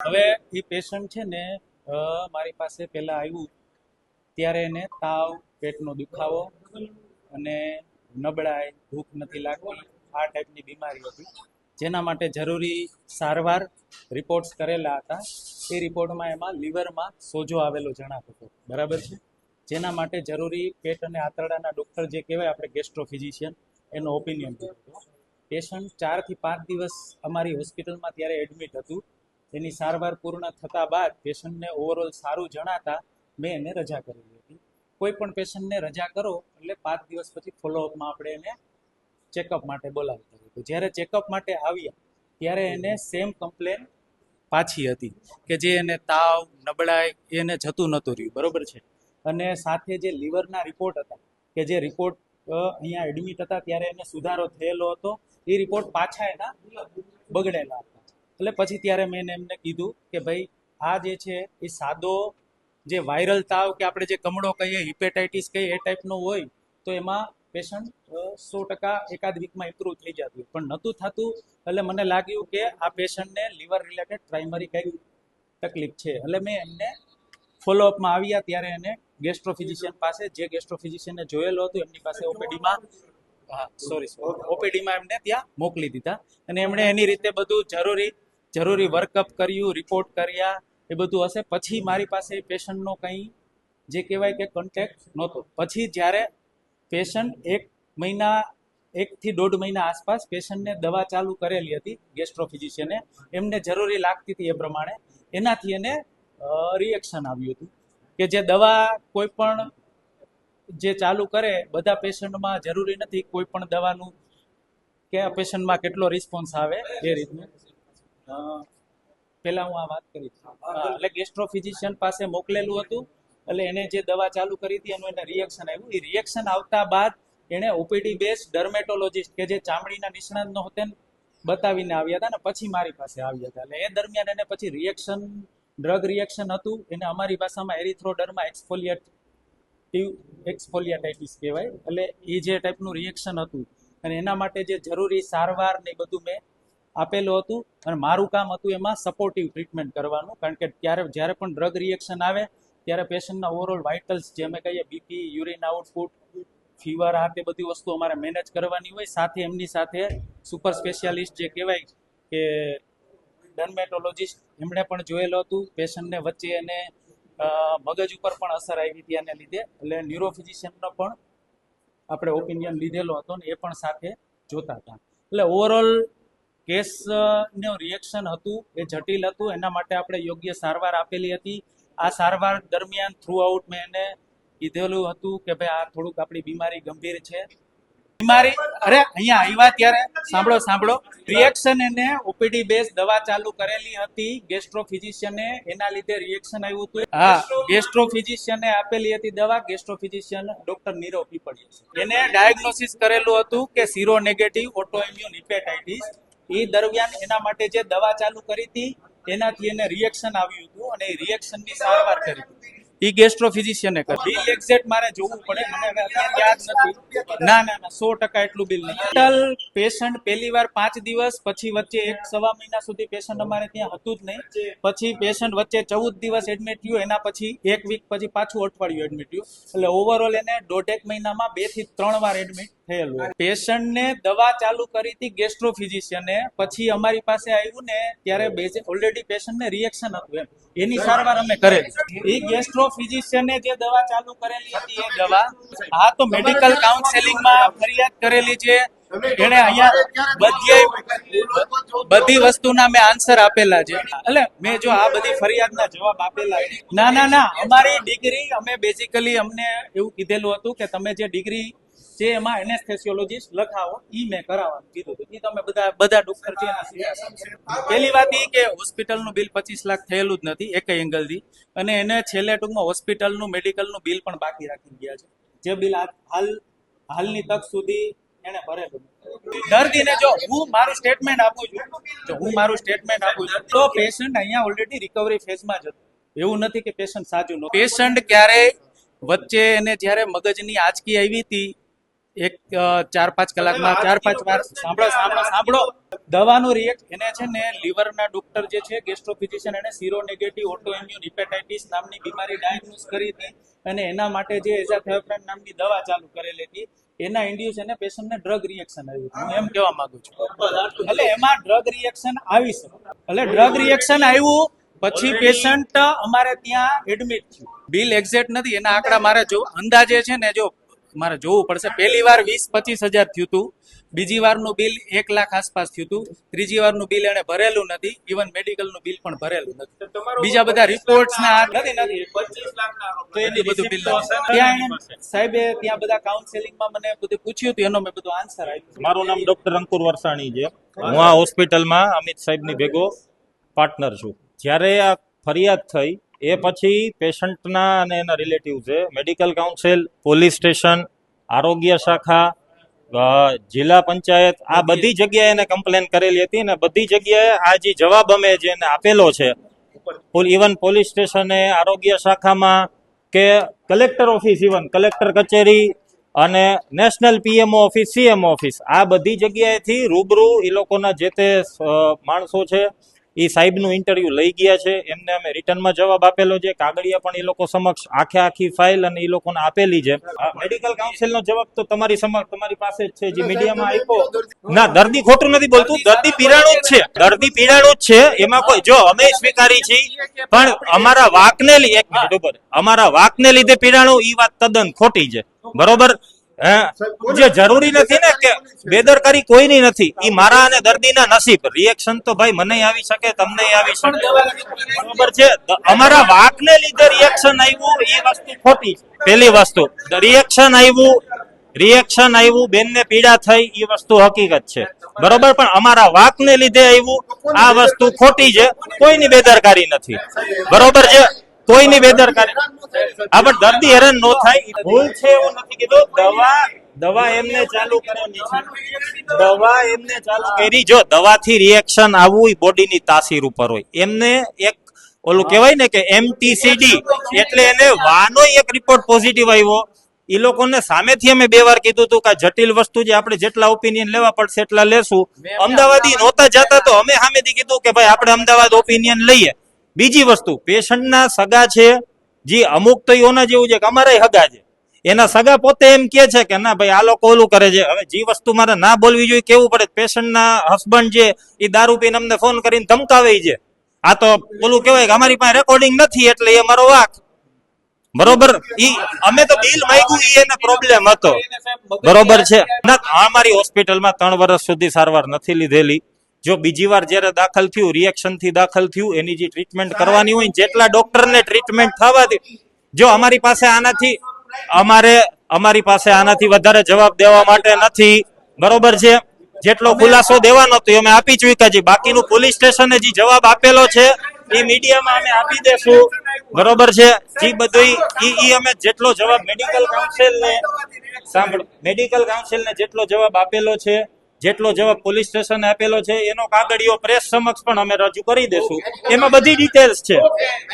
હવે એ પેશન્ટ છે ને મારી પાસે પહેલા આવ્યું ત્યારે એને તાવ, પેટનો દુખાવો અને નબળાઈ, ભૂખ નથી લાગતી, આ ટાઈપની બીમારી હતી, જેના માટે જરૂરી સારવાર રિપોર્ટ્સ કરેલા હતા. એ રિપોર્ટમાં એમાં લીવરમાં સોજો આવેલો જણાતો હતો, બરાબર છે. જેના માટે જરૂરી પેટ અને આંતરડાના ડૉક્ટર જે કહેવાય આપણે ગેસ્ટ્રોફિઝિશિયન, એનો ઓપિનિયન લીધો હતો. પેશન્ટ 4 થી 5 દિવસ અમારી હોસ્પિટલમાં ત્યારે એડમિટ હતું. એની સારવાર પૂર્ણ થતા બાદ પેશન્ટને ઓવરઓલ સારું જણાતા મેં એને રજા કરેલી હતી. કોઈ પણ પેશન્ટને રજા કરો એટલે 5 દિવસ પછી ફોલોઅપમાં આપણે એને ચેકઅપ માટે બોલાવતા હતું. જ્યારે ચેકઅપ માટે આવ્યા ત્યારે એને સેમ કમ્પ્લેન પાછી હતી કે જે એને તાવ, નબળાઈ એને જતું નહોતું રહ્યું, બરોબર છે. અને સાથે જે લીવરના રિપોર્ટ હતા કે જે રિપોર્ટ અહીંયા એડમિટ હતા ત્યારે એને સુધારો થયેલો હતો, એ રિપોર્ટ પાછા એના બગડેલા હતા. એટલે પછી ત્યારે મેં એમને કીધું કે ભાઈ આ જે છે એ સાદો જે વાયરલ તાવ કે આપણે જે કમળો કહીએ, હિપેટાઇટિસ કહીએ, એ ટાઈપનો હોય તો એમાં પેશન્ટ 100% એકાદ વીકમાં ઇમ્પ્રૂવ થઈ જતું, પણ નહોતું થતું. એટલે મને લાગ્યું કે આ પેશન્ટને લીવર રિલેટેડ પ્રાઇમરી કંઈક તકલીફ છે. એટલે મેં એમને ફોલોઅપમાં આવ્યા ત્યારે એને ગેસ્ટ્રોફિઝિશિયન પાસે, જે ગેસ્ટ્રોફિઝિશિયને જોયેલો હતો એમની પાસે ઓપીડીમાં ઓપીડીમાં એમને ત્યાં મોકલી દીધા. અને એમણે એની રીતે બધું જરૂરી વર્કઅપ કર્યું, રિપોર્ટ કર્યા, એ બધું હશે. પછી મારી પાસે પેશન્ટનો કંઈ જે કહેવાય કે કોન્ટેક્ટ નહોતો. પછી જ્યારે પેશન્ટ 1 થી 1.5 મહિના આસપાસ પેશન્ટને દવા ચાલુ કરેલી હતી ગેસ્ટ્રોફિઝિશિયને, એમને જરૂરી લાગતી હતી એ પ્રમાણે, એનાથી એને રિએક્શન આવ્યું હતું. કે જે દવા કોઈ પણ જે ચાલુ કરે બધા પેશન્ટમાં જરૂરી નથી કોઈ પણ દવાનું કે આ પેશન્ટમાં કેટલો રિસ્પોન્સ આવે એ રીતનું. પહેલા હું આ વાત કરી એટલે ગેસ્ટ્રોફિઝિશિયન પાસે મોકલેલું હતું. એટલે એને જે દવા ચાલુ કરી હતી એનું એને રિએક્શન આવ્યું. એ રિએક્શન આવતા બાદ એણે ઓપીડી બેઝ ડર્મેટોલોજીસ્ટ કે જે ચામડીના નિષ્ણાતનો હતો બતાવીને આવ્યા હતા ને પછી મારી પાસે આવ્યા હતા. એટલે એ દરમિયાન એને પછી રિએક્શન, ડ્રગ રિએક્શન હતું. એને અમારી ભાષામાં એરિથ્રોડર્મા એક્સફોલિયાટાઇટિસ કહેવાય. એટલે એ જે ટાઈપનું રિએક્શન હતું અને એના માટે જે જરૂરી સારવાર ને બધું મેં આપેલું હતું. અને મારું કામ હતું એમાં સપોર્ટિવ ટ્રીટમેન્ટ કરવાનું, કારણ કે જ્યારે પણ ડ્રગ રિએક્શન આવે ત્યારે પેશન્ટના ઓવરઓલ વાઇટલ્સ જે અમે કહીએ બીપી, યુરિન આઉટપુટ, ફીવર, આ તે બધી વસ્તુ અમારે મેનેજ કરવાની હોય. સાથે એમની સાથે સુપર સ્પેશિયાલિસ્ટ જે કહેવાય કે ડર્મેટોલોજીસ્ટ, એમણે પણ જોયેલું હતું. પેશન્ટને વચ્ચે એને મગજ ઉપર પણ અસર આવી હતી આને લીધે, એટલે ન્યુરોફિઝિશિયનનો પણ આપણે ઓપિનિયન લીધેલો હતો ને એ પણ સાથે જોતા હતા. એટલે ઓવરઓલ કેસનું રિએક્શન હતું એ જટિલ હતું, એના માટે આપણે યોગ્ય સારવાર આપેલી હતી. આ સારવાર દરમિયાન થ્રુ આઉટ મેં એને કીધેલું હતું કે ભાઈ આ થોડુંક આપણી બીમારી ગંભીર છે. બીમારી અહીંયા આવ્યા ત્યારે સાંભળો રિએક્શન એને ઓપીડી બેઝ દવા ચાલુ કરેલી હતી ગેસ્ટ્રોફિઝિશિયને, એના લીધે રિએક્શન આવ્યું હતું. હા, ગેસ્ટ્રોફિઝિશિયને આપેલી હતી દવા, ગેસ્ટ્રોફિઝિશિયન ડોક્ટર નીરવ પીપળિયા. એને ડાયગ્નોસિસ કરેલું હતું કે સીરો નેગેટિવ ઓટોઇમ્યુન હિપેટાઇટિસ. એ દરમિયાન એના માટે જે દવા ચાલુ કરી હતી એનાથી એને રિએક્શન આવ્યું હતું અને એ રિએક્શનની સારવાર કરી હતી. એ ગેસ્ટ્રોફિઝિશિયને કરી. બિલ એક્ઝેક્ટ મારે જોવું પડે, મને અત્યારે યાદ નથી. ના 100% એટલું બિલ નથી. ટોટલ પેશન્ટ પહેલી વાર 5 દિવસ, પછી વચ્ચે 1-1.25 મહિના સુધી પેશન્ટ અમારે ત્યાં હતું જ નહીં. પછી પેશન્ટ વચ્ચે 14 દિવસ એડમિટ થયું, એના પછી 1 વીક પછી પાછું અઠવાડિયું એડમિટ થયું. એટલે ઓવરઓલ એને 1.5 મહિનામાં 2 થી 3 વાર એડમિટ થયેલું. પેશન્ટને દવા ચાલુ કરી હતી ગેસ્ટ્રોફિઝિશિયને, પછી અમારી પાસે આવ્યું ને ત્યારે ઓલરેડી પેશન્ટને રિએક્શન હતું એની સારવાર અમે કરેલી. એ ગેસ્ટ્રોફિઝિશિયને જે દવા ચાલુ કરેલી હતી એ દવા, હા તો મેડિકલ કાઉન્સેલિંગમાં ફરિયાદ કરેલી છે. એને અહીંયા બધી વસ્તુના મેં આન્સર આપેલા છે. એટલે મેં જો આ બધી ફરિયાદના જવાબ આપેલા છે. ના અમારી ડિગ્રી, અમે બેઝિકલી અમને એવું કીધેલું હતું કે તમે જે ડિગ્રી જે એમાં એનેસ્થેસિયોલોજીસ્ટ લખાવો, ઈ મેં કરાવવાનું કીધું હતું. ઈ તમે બધા ડોક્ટર છે. પહેલી વાત ઈ કે હોસ્પિટલનું બિલ 25 લાખ થયેલું જ નથી એક એંગલથી, અને એને છેલ્લે ટૂંકમાં હોસ્પિટલનું મેડિકલનું બિલ પણ બાકી રાખી ગયા છે, જે બિલ હાલની તક સુધી એને ભરેલું. દર્દીને જો હું મારું સ્ટેટમેન્ટ આપું છું તો પેશન્ટ અહીંયા ઓલરેડી રિકવરી ફેઝમાં જ હતું. એવું નથી કે પેશન્ટ સાજું નહોતું. પેશન્ટ ક્યારે વચ્ચે એને જ્યારે મગજની આંચકી આવી હતી એક 4-5 કલાકમાં 4-5 વાર સાંભળો દવાનું રિએક્ટ એને છે ને લીવરના ડોક્ટર જે છે ગેસ્ટ્રોફિઝિશિયન એને sero negative auto immune hepatitis નામની બીમારી ડાયગ્નોઝ કરી હતી અને એના માટે જે એઝાથેઓપ્રાન નામની દવા ચાલુ કરેલી હતી એના ઇન્ડ્યુસ એને પેશન્ટને ડ્રગ રિએક્શન આવ્યું હું એમ કહેવા માંગુ છું એટલે એમાં ડ્રગ રિએક્શન આવી શકે એટલે ડ્રગ રિએક્શન આવ્યું પછી પેશન્ટ અમારે ત્યાં એડમિટ થયું બિલ એક્ઝેક્ટ નથી એના આંકડા મારે જો અંદાજે છે ને જો મારે જોવું પડશે પહેલી વાર 20-25 હજાર થયું હતું બીજી વારનું બિલ 1 લાખ આસપાસ થયું હતું ત્રીજી વારનું બિલ એને ભરેલું નથી ઇવન મેડિકલનું બિલ પણ ભરેલું નથી બીજા બધા રિપોર્ટ્સ ના નથી 25 લાખના તો એની બધું બિલ ત્યાં સાહેબે ત્યાં બધા કાઉન્સેલિંગમાં મને બધું પૂછ્યું હતું એનો મેં બધું આન્સર આપ્યું મારું નામ ડોક્ટર અંકુર વરસાણી છે હું આ હોસ્પિટલમાં અમિત સાહેબની ભેગો પાર્ટનર છું જ્યારે આ ફરિયાદ થઈ એ પછી પેશન્ટના અને એના રિલેટિવ્સે મેડિકલ કાઉન્સિલ પોલીસ સ્ટેશન આરોગ્ય શાખા જિલ્લા પંચાયત આ બધી જગ્યાએ એને કમ્પ્લેન કરેલી હતી અને બધી જગ્યાએ આ જે જવાબ અમે જેને આપેલો છે ઇવન પોલીસ સ્ટેશને આરોગ્ય શાખામાં કે કલેક્ટર ઓફિસ ઇવન કલેક્ટર કચેરી અને national PMO office CMO office આ બધી જગ્યાએથી રૂબરૂ એ લોકોના જે તે માણસો છે એ સાહેબનું ઇન્ટરવ્યુ લઈ ગયા છે એમને અમે રિટર્નમાં જવાબ આપેલો છે કાગળિયા પણ એ લોકો સમક્ષ આખી ફાઇલ અને એ લોકોને આપેલી છે મેડિકલ કાઉન્સિલનો જવાબ તો તમારી સમક્ષ તમારી પાસે જ છે જે મીડિયામાં આપ્યો ના દર્દી ખોટું નથી બોલતું દર્દી પીડાણું જ છે એમાં કોઈ જો અમે સ્વીકારી છીએ પણ અમારા વાકને લીધે પીડાણું એ વાત તદ્દન ખોટી છે બરોબર જે જરૂરી નથી ને કે બેદરકારી કોઈની નથી ઈ મારા અને દર્દીના નસીબ રિએક્શન તો ભાઈ મને આવી શકે તમને આવી શકે બરોબર છે અમારા વાકને લીધે રિએક્શન આવ્યું એ વસ્તુ ખોટી છે પહેલી વસ્તુ રિએક્શન આવ્યું બેનને પીડા થઈ એ વસ્તુ હકીકત છે બરોબર પણ અમારા વાકને લીધે આવ્યું આ વસ્તુ ખોટી છે કોઈની બેદરકારી નથી બરોબર છે કોઈની બેદરકારી આ પણ દર્દી હેરાન ન થાય ભૂલ છે એવું નથી કીધું દવા એમને ચાલુ કરવાની કરી જો દવાથી રિએક્શન આવવું બોડીની તાસીર ઉપર હોય એમને એક ઓલું કહેવાય ને કે MTCD એટલે એને વાનો એક રિપોર્ટ પોઝિટિવ આવ્યો એ લોકોને સામેથી અમે 2 વાર કીધું હતું કે જટિલ વસ્તુ જે આપણે જેટલા ઓપિનિયન લેવા પડશે એટલા લેશું અમદાવાદી નહોતા જતા તો અમે સામેથી કીધું કે ભાઈ આપણે અમદાવાદ ઓપિનિયન લઈએ બીજી વસ્તુ પેશન્ટના સગા છે જે અમુક તો એના જેવું છે કે અમારા હગા છે એના સગા પોતે એમ કે છે કે ના ભાઈ આ લોકો ઓલું કરે છે હવે જે વસ્તુ મારે ના બોલવી જોઈએ કેવું પડે પેશન્ટના હસબન્ડ છે એ દારૂ પીને અમને ફોન કરીને ધમકાવે છે આ તો ઓલું કહેવાય કે અમારી પાસે રેકોર્ડિંગ નથી એટલે એ મારો વાક બરોબર ઈ અમે તો બિલ માંગ્યું ઈ એને પ્રોબ્લેમ હતો બરોબર છે અમારી હોસ્પિટલમાં 3 વર્ષ સુધી સારવાર નથી લીધેલી જો બીજી વાર જયારે દાખલ થયું રિએક્શન થી દાખલ થયું એની જે ટ્રીટમેન્ટ કરવાની હોય જેટલા ડોક્ટરને ટ્રીટમેન્ટ થવાથી જો અમારી પાસે આનાથી વધારે જવાબ દેવા માટે નથી બરોબર છે જેટલો ખુલાસો દેવાનો હતો અમે આપી ચૂક્યા છીએ બાકીનું પોલીસ સ્ટેશને જે જવાબ આપેલો છે એ મીડિયામાં અમે આપી દેશું બરોબર છે જે બધું ઈ અમે જેટલો જવાબ મેડિકલ કાઉન્સિલને જેટલો જવાબ આપેલો છે જેટલો જવાબ પોલીસ સ્ટેશને આપેલો છે એનો કાગળિયો પ્રેસ સમક્ષ પણ અમે રજૂ કરી દેશું એમાં બધી ડિટેલ્સ છે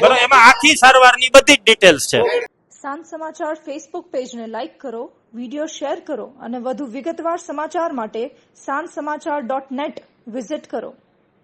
બરોબર એમાં આખી સારવારની બધી જ ડિટેલ્સ છે સાંજ સમાચાર ફેસબુક પેજને લાઇક કરો વિડીયો શેર કરો અને વધુ વિગતવાર સમાચાર માટે sanssamachar.net વિઝિટ કરો